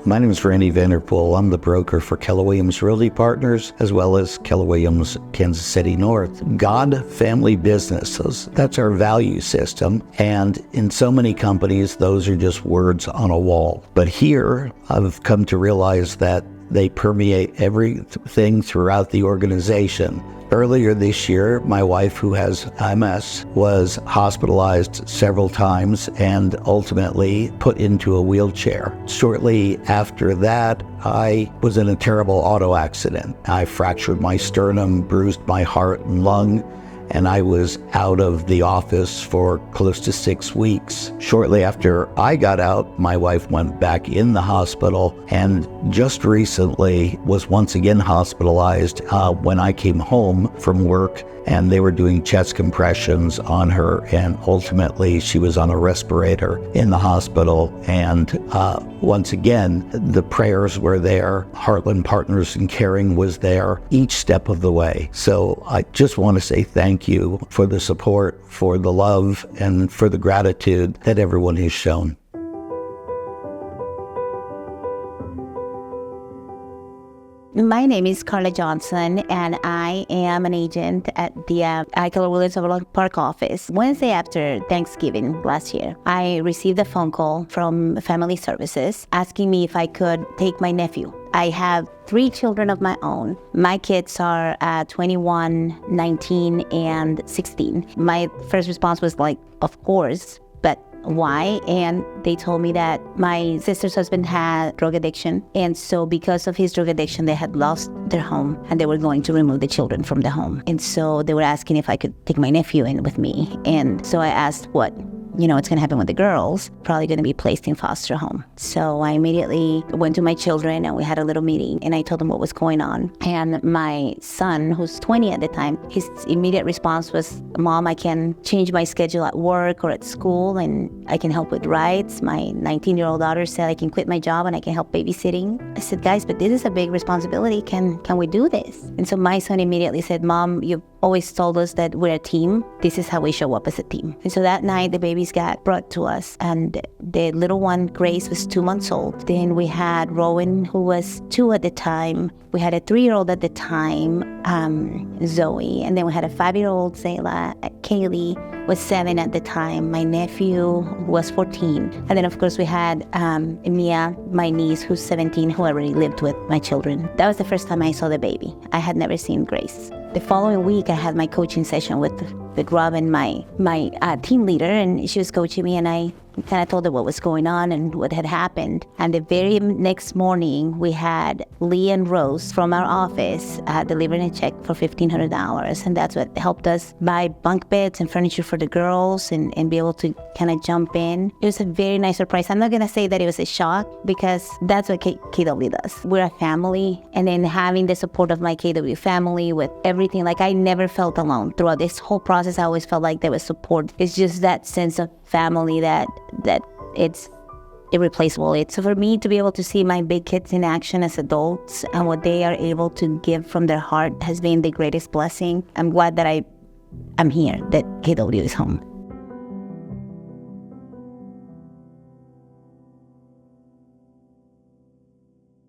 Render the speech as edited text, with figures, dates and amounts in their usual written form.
My name is Randy Vanderpool. I'm the broker for Keller Williams Realty Partners, as well as Keller Williams Kansas City North. God Family Businesses, that's our value system. And in so many companies, those are just words on a wall. But here, I've come to realize that they permeate everything throughout the organization. Earlier this year, my wife, who has MS, was hospitalized several times and ultimately put into a wheelchair. Shortly after that, I was in a terrible auto accident. I fractured my sternum, bruised my heart and lung, and I was out of the office for close to 6 weeks. Shortly after I got out, my wife went back in the hospital and just recently was once again hospitalized when I came home from work, and they were doing chest compressions on her, and ultimately she was on a respirator in the hospital. And once again, the prayers were there. Heartland Partners in Caring was there each step of the way. So I just want to say thank you for the support, for the love, and for the gratitude that everyone has shown. My name is Karla Johnson, and I am an agent at the Keller Williams Overlook Park office. Wednesday after Thanksgiving last year, I received a phone call from Family Services asking me if I could take my nephew. I have 3 children of my own. My kids are 21, 19, and 16. My first response was like, of course, but why? And they told me that my sister's husband had drug addiction, and so because of his drug addiction, they had lost their home and they were going to remove the children from the home. And so they were asking if I could take my nephew in with me. And so I asked what's going to happen with the girls, probably going to be placed in foster home. So I immediately went to my children and we had a little meeting, and I told them what was going on. And my son, who's 20 at the time, his immediate response was, Mom, I can change my schedule at work or at school, and I can help with rides. My 19-year-old daughter said I can quit my job and I can help babysitting. I said, guys, but this is a big responsibility. Can we do this? And so my son immediately said, Mom, you've always told us that we're a team. This is how we show up as a team. And so that night, the babies got brought to us, and the little one, Grace, was 2 months old. Then we had Rowan, who was 2 at the time. We had a 3-year-old at the time, Zoe, and then we had a 5-year-old, Zayla. Kaylee was 7 at the time. My nephew was 14. And then, of course, we had Mia, my niece, who's 17, who already lived with my children. That was the first time I saw the baby. I had never seen Grace. The following week, I had my coaching session with Robin, my team leader, and she was coaching me, and I kind of told her what was going on and what had happened. And the very next morning, we had Lee and Rose from our office delivering a check for $1,500, and that's what helped us buy bunk beds and furniture for the girls and be able to kind of jump in. It was a very nice surprise. I'm not going to say that it was a shock, because that's what KW does. We're a family, and then having the support of my KW family with everything, like I never felt alone. Throughout this whole process, I always felt like there was support. It's just that sense of family that it's irreplaceable. It's for me to be able to see my big kids in action as adults and what they are able to give from their heart has been the greatest blessing. I'm glad that I'm here, that KW is home.